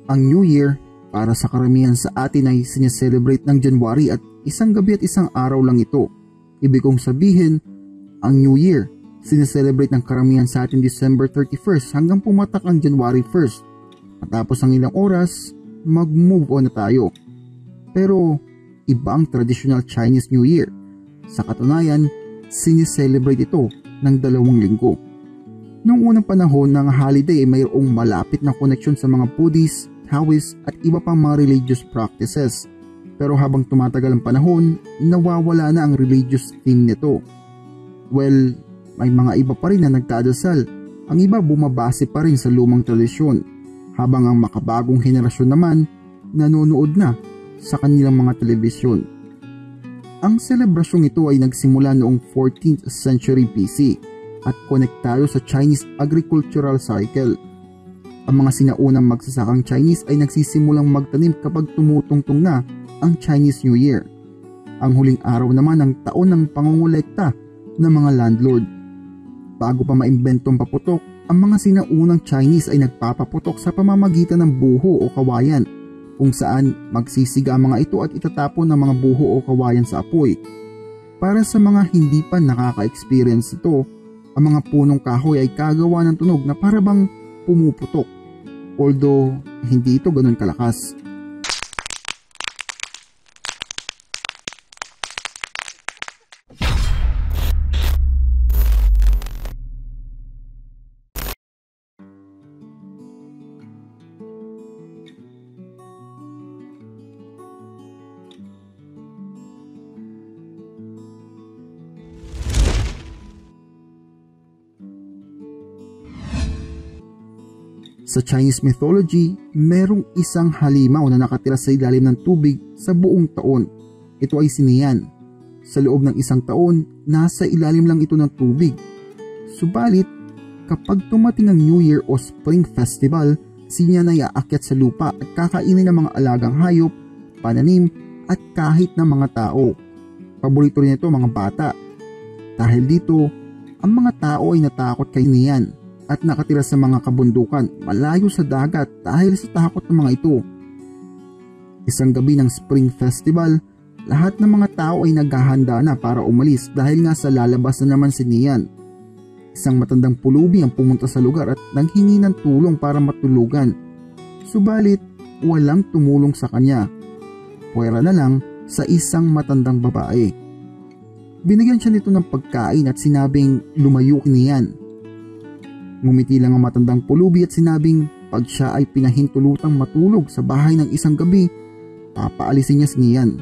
Ang New Year para sa karamihan sa atin ay sineselebrate ng January at isang gabi at isang araw lang ito. Ibig kong sabihin, ang New Year sineselebrate ng karamihan sa atin December 31st hanggang pumatak ang January 1st. Matapos ang ilang oras, mag-move on na tayo. Pero iba ang traditional Chinese New Year. Sa katunayan, sineselebrate ito ng 2 linggo. Noong unang panahon ng holiday ay mayroong malapit na koneksyon sa mga Buddhist, Taoist at iba pang mga religious practices. Pero habang tumatagal ang panahon, nawawala na ang religious theme nito. Well, may mga iba pa rin na nagdadasal. Ang iba bumabase pa rin sa lumang tradisyon. Habang ang makabagong henerasyon naman, nanonood na sa kanilang mga telebisyon. Ang selebrasyong ito ay nagsimula noong 14th century BC at konektado sa Chinese agricultural cycle. Ang mga sinaunang magsasakang Chinese ay nagsisimulang magtanim kapag tumutungtong na ang Chinese New Year. Ang huling araw naman ng taon ng pangongolekta ng mga landlord. Bago pa maimbentong paputok, ang mga sinaunang Chinese ay nagpapaputok sa pamamagitan ng buho o kawayan, kung saan magsisiga ang mga ito at itatapon ng mga buho o kawayan sa apoy. Para sa mga hindi pa nakaka-experience ito, ang mga punong kahoy ay kagawa ng tunog na parabang pumuputok, although hindi ito ganun kalakas. Sa Chinese mythology, merong isang halimaw na nakatira sa ilalim ng tubig sa buong taon. Ito ay si Nian. Sa loob ng isang taon, nasa ilalim lang ito ng tubig. Subalit, kapag tumating ang New Year o Spring Festival, si Nian ay aakyat sa lupa at kakainin ng mga alagang hayop, pananim at kahit ng mga tao. Paborito rin ito mga bata. Dahil dito, ang mga tao ay natakot kay Nian at nakatira sa mga kabundukan malayo sa dagat dahil sa takot ng mga ito. Isang gabi ng Spring Festival, lahat ng mga tao ay naghahanda na para umalis dahil nga sa lalabas na naman si Nian. Isang matandang pulubi ang pumunta sa lugar at nanghingi ng tulong para matulugan. Subalit, walang tumulong sa kanya. Puwera na lang sa isang matandang babae. Binigyan siya nito ng pagkain at sinabing lumayo kay Nian. Ngumiti lang ang matandang pulubi at sinabing pag siya ay pinahintulutang matulog sa bahay ng isang gabi, papaalisin niya si Nian.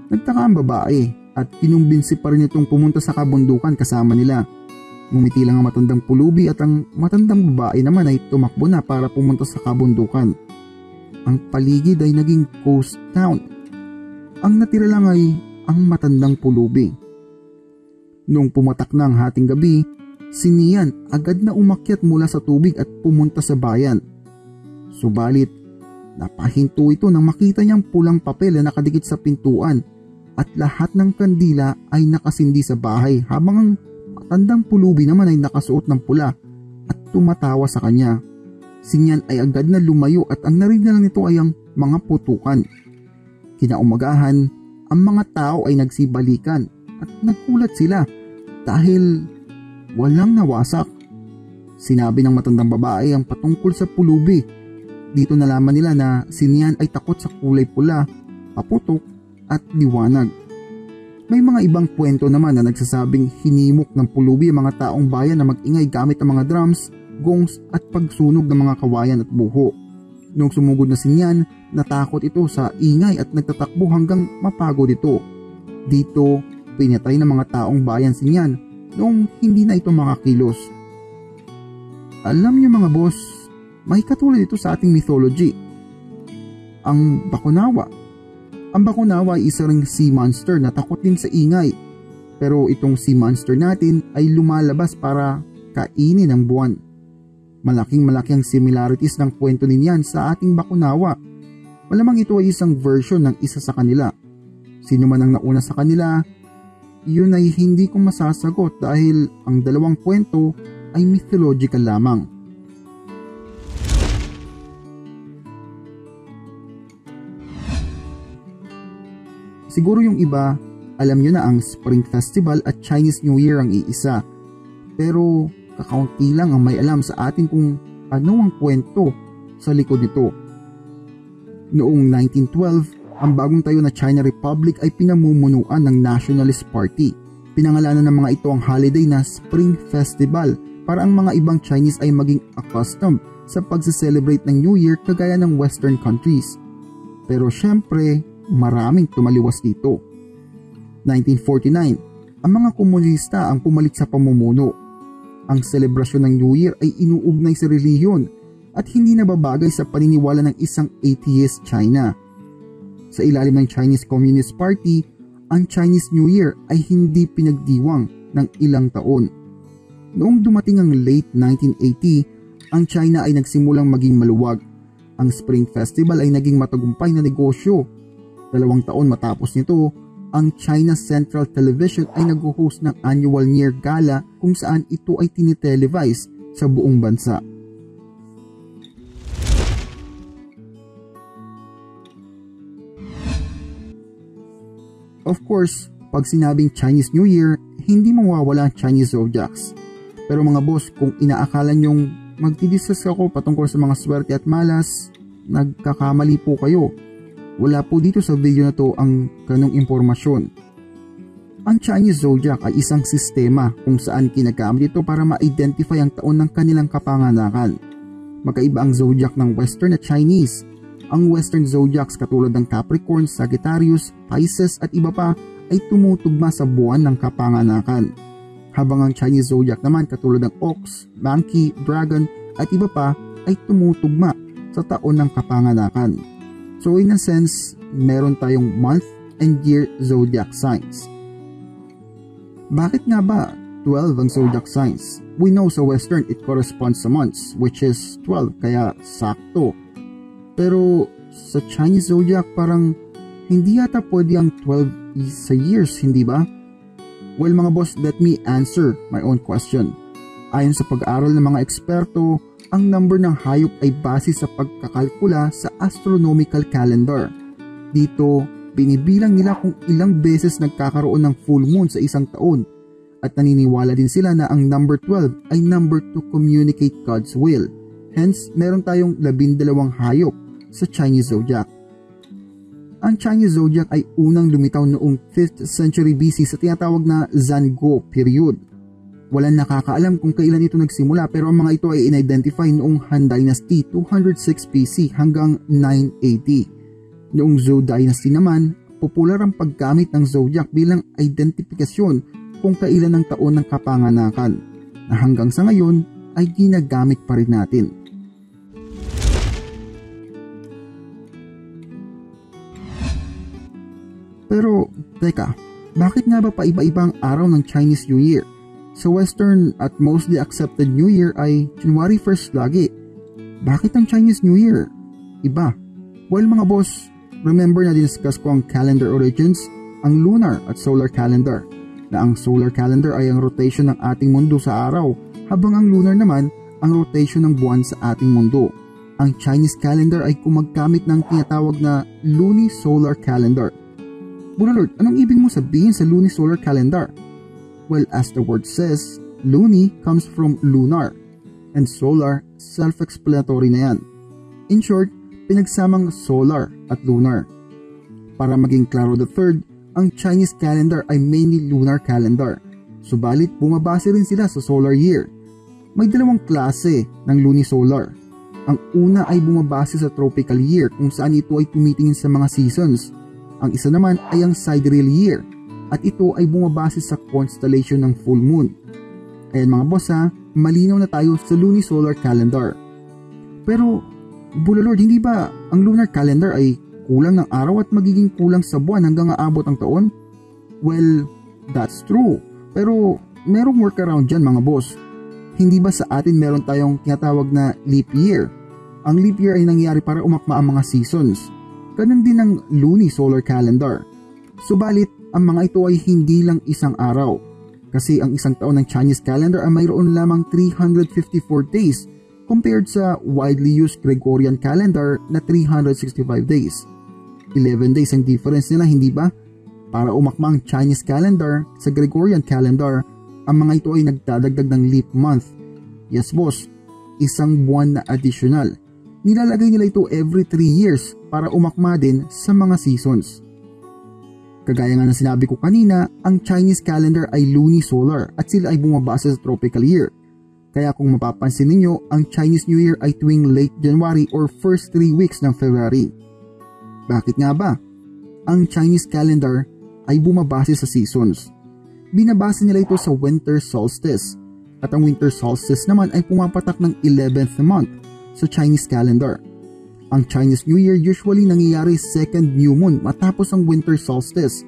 Nagtaka ang babae at kinumbinsi pa rin itong pumunta sa kabundukan kasama nila. Ngumiti lang ang matandang pulubi at ang matandang babae naman ay tumakbo na para pumunta sa kabundukan. Ang paligid ay naging ghost town. Ang natira lang ay ang matandang pulubi. Noong pumatak na ang hating gabi, si Nian agad na umakyat mula sa tubig at pumunta sa bayan. Subalit, napahinto ito nang makita niyang pulang papel na nakadikit sa pintuan at lahat ng kandila ay nakasindi sa bahay habang ang matandang pulubi naman ay nakasuot ng pula at tumatawa sa kanya. Si Nian ay agad na lumayo at ang narinig na lang nito ay ang mga putukan. Kinaumagahan, ang mga tao ay nagsibalikan at nagkulat sila dahil walang nawasak. Sinabi ng matandang babae ang patungkol sa pulubi. Dito nalaman nila na si Nian ay takot sa kulay pula, paputok at liwanag. May mga ibang kwento naman na nagsasabing hinimok ng pulubi ang mga taong bayan na mag-ingay gamit ang mga drums, gongs at pagsunog ng mga kawayan at buho. Noong sumugod na si Nian, natakot ito sa ingay at nagtatakbo hanggang mapagod ito. Dito, pinatay ng mga taong bayan si Nian noong hindi na ito makakilos. Alam niyo mga boss, may katulad ito sa ating mythology. Ang Bakunawa. Ang Bakunawa ay isa ring sea monster na takot din sa ingay. Pero itong sea monster natin ay lumalabas para kainin ang buwan. Malaking-malaki ang similarities ng kwento ni Nian sa ating Bakunawa. Malamang ito ay isang version ng isa sa kanila. Sino man ang nauna sa kanila, yun ay hindi ko masasagot dahil ang dalawang kwento ay mythological lamang. Siguro yung iba, alam nyo na ang Spring Festival at Chinese New Year ang iisa. Pero kakaunti lang ang may alam sa atin kung ano ang kwento sa likod nito. Noong 1912, ang bagong tayo na China Republic ay pinamumunuan ng Nationalist Party. Pinangalanan ng mga ito ang holiday na Spring Festival para ang mga ibang Chinese ay maging accustomed sa pagse-celebrate ng New Year kagaya ng Western countries. Pero syempre, maraming tumaliwas dito. 1949, ang mga komunista ang pumalit sa pamumuno. Ang selebrasyon ng New Year ay inuugnay sa relihiyon at hindi nababagay sa paniniwala ng isang atheist China. Sa ilalim ng Chinese Communist Party, ang Chinese New Year ay hindi pinagdiwang ng ilang taon. Noong dumating ang late 1980, ang China ay nagsimulang maging maluwag. Ang Spring Festival ay naging matagumpay na negosyo. 2 taon matapos nito, ang China Central Television ay nag-host ng annual New Year Gala kung saan ito ay tinitelevise sa buong bansa. Of course, pag sinabing Chinese New Year, hindi mawawala ang Chinese Zodiacs. Pero mga boss, kung inaakala nyong magdidiscuss ako patungkol sa mga swerte at malas, nagkakamali po kayo. Wala po dito sa video na to ang ganong impormasyon. Ang Chinese Zodiac ay isang sistema kung saan kinagamit ito para ma-identify ang taon ng kanilang kapanganakan. Magkaiba ang Zodiac ng Western at Chinese. Ang Western Zodiacs katulad ng Capricorn, Sagittarius, Pisces at iba pa ay tumutugma sa buwan ng kapanganakan. Habang ang Chinese Zodiac naman katulad ng Ox, Monkey, Dragon at iba pa ay tumutugma sa taon ng kapanganakan. So in a sense, meron tayong month and year zodiac signs. Bakit nga ba 12 ang zodiac signs? We know sa Western it corresponds sa months, which is 12, kaya sakto. Pero sa Chinese zodiac parang hindi yata pwede ang 12 sa years, hindi ba? Well mga boss, let me answer my own question. Ayon sa pag-aaral ng mga eksperto, ang number ng hayop ay base sa pagkakalkula sa astronomical calendar. Dito, binibilang nila kung ilang beses nagkakaroon ng full moon sa isang taon at naniniwala din sila na ang number 12 ay number to communicate God's will. Hence, meron tayong 12 hayop sa Chinese Zodiac. Ang Chinese Zodiac ay unang lumitaw noong 5th century BC sa tinatawag na Zhangguo period. Walang nakakaalam kung kailan ito nagsimula pero ang mga ito ay in-identify noong Han Dynasty 206 BC hanggang 980. Noong Zhou Dynasty naman, popular ang paggamit ng zodiac bilang identifikasyon kung kailan ang taon ng kapanganakan na hanggang sa ngayon ay ginagamit pa rin natin. Pero, teka, bakit nga ba paiba-iba ang araw ng Chinese New Year? Sa Western at mostly accepted New Year ay January 1st lagi. Bakit ang Chinese New Year iba? Well mga boss, remember na discuss ko ang calendar origins, ang lunar at solar calendar. Na ang solar calendar ay ang rotation ng ating mundo sa araw, habang ang lunar naman ang rotation ng buwan sa ating mundo. Ang Chinese calendar ay gumagamit ng tinatawag na lunisolar calendar. Bulalord, anong ibig mo sabihin sa lunisolar calendar? Well, as the word says, luni comes from lunar, and solar, self-explanatory na yan. In short, pinagsamang solar at lunar. Para maging klaro the third, ang Chinese calendar ay mainly lunar calendar, subalit bumabase rin sila sa solar year. May dalawang klase ng lunisolar. Ang una ay bumabase sa tropical year kung saan ito ay tumitingin sa mga seasons. Ang isa naman ay ang sidereal year, at ito ay bumabase sa constellation ng full moon. Ayan mga boss ha, malinaw na tayo sa lunisolar calendar. Pero, Bulalord, hindi ba ang lunar calendar ay kulang ng araw at magiging kulang sa buwan hanggang aabot ang taon? Well, that's true. Pero, merong workaround dyan mga boss. Hindi ba sa atin meron tayong tinatawag na leap year? Ang leap year ay nangyari para umakma ang mga seasons. Ganun din ang lunisolar calendar. Subalit, ang mga ito ay hindi lang isang araw. Kasi ang isang taon ng Chinese calendar ay mayroon lamang 354 days compared sa widely used Gregorian calendar na 365 days. 11 days ang difference nila, hindi ba? Para umakma ang Chinese calendar sa Gregorian calendar, ang mga ito ay nagdadagdag ng leap month. Yes boss, isang buwan na additional. Nilalagay nila ito every 3 years para umakma din sa mga seasons. Kagaya nga ng sinabi ko kanina, ang Chinese calendar ay lunisolar at sila ay bumabase sa tropical year. Kaya kung mapapansin ninyo, ang Chinese New Year ay tuwing late January or first 3 weeks ng February. Bakit nga ba? Ang Chinese calendar ay bumabase sa seasons. Binabase nila ito sa winter solstice at ang winter solstice naman ay pumapatak ng 11th month sa Chinese calendar. Ang Chinese New Year usually nangyayari second new moon matapos ang winter solstice.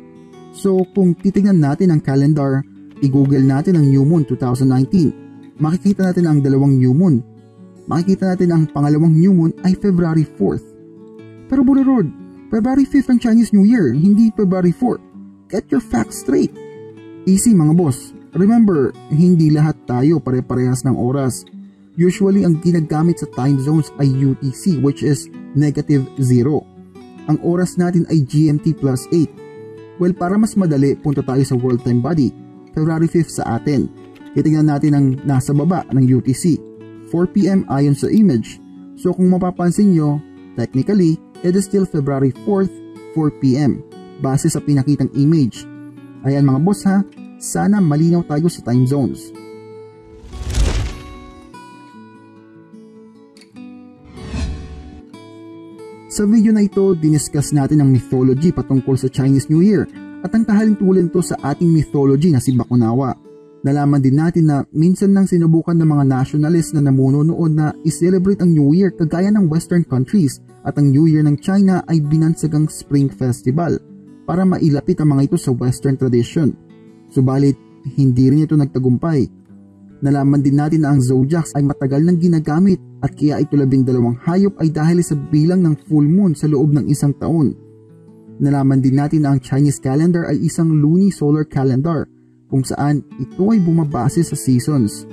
So kung titingnan natin ang calendar, i-google natin ang new moon 2019. Makikita natin ang dalawang new moon. Makikita natin ang pangalawang new moon ay February 4th. Pero Bulurod, February 5th ang Chinese New Year, hindi February 4th. Get your facts straight. Easy mga boss. Remember, hindi lahat tayo pare-parehas ng oras. Usually, ang ginagamit sa time zones ay UTC, which is -0. Ang oras natin ay GMT plus 8. Well, para mas madali, punta tayo sa World Time Body, February 5th sa atin. Titingnan natin ang nasa baba ng UTC, 4 PM ayon sa image. So kung mapapansin nyo, technically, it is still February 4th, 4 PM, base sa pinakitang image. Ayan mga boss ha, sana malinaw tayo sa time zones. Sa video na ito, diniscuss natin ang mythology patungkol sa Chinese New Year at ang kahalintulad nito sa ating mythology na si Bakunawa. Nalaman din natin na minsan nang sinubukan ng mga nationalist na namuno noon na i-celebrate ang New Year kagaya ng Western countries at ang New Year ng China ay binansagang Spring Festival para mailapit ang mga ito sa Western tradition. Subalit, hindi rin ito nagtagumpay. Nalaman din natin na ang zodiacs ay matagal nang ginagamit at kaya ito 12 hayop ay dahil sa bilang ng full moon sa loob ng isang taon. Nalaman din natin na ang Chinese calendar ay isang lunisolar calendar kung saan ito ay bumabase sa seasons.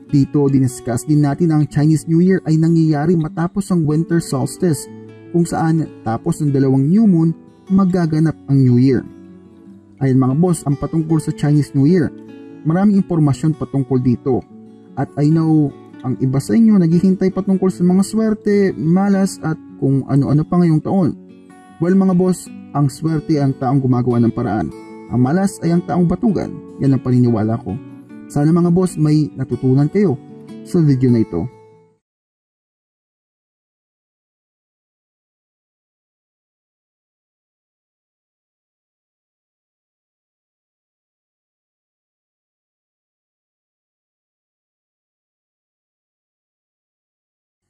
Dito diniscuss din natin na ang Chinese New Year ay nangyayari matapos ang winter solstice kung saan tapos ng 2 new moon magaganap ang New Year. Ayan mga boss ang patungkol sa Chinese New Year. Maraming impormasyon patungkol dito. At I know, ang iba sa inyo naghihintay patungkol sa mga swerte, malas at kung ano-ano pa ngayong taon. Well mga boss, ang swerte ang taong gumagawa ng paraan. Ang malas ay ang taong batugan. Yan ang paniniwala ko. Sana mga boss may natutunan kayo sa video na ito.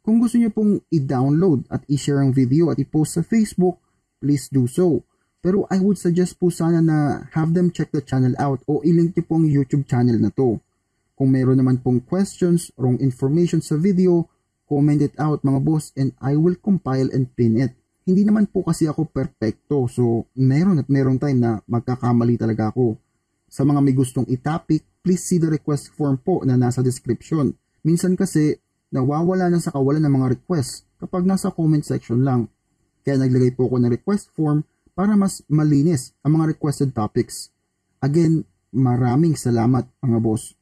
Kung gusto niyo pong i-download at i-share ang video at i-post sa Facebook, please do so. Pero I would suggest po sana na have them check the channel out o i-link niyo pong YouTube channel na to. Kung meron naman pong questions, wrong information sa video, comment it out mga boss and I will compile and pin it. Hindi naman po kasi ako perfecto, so meron at meron time na magkakamali talaga ako. Sa mga may gustong i-topic, please see the request form po na nasa description. Minsan kasi, nawawala na sa kawalan ng mga request kapag nasa comment section lang. Kaya naglagay po ako ng request form para mas malinis ang mga requested topics. Again, maraming salamat mga boss.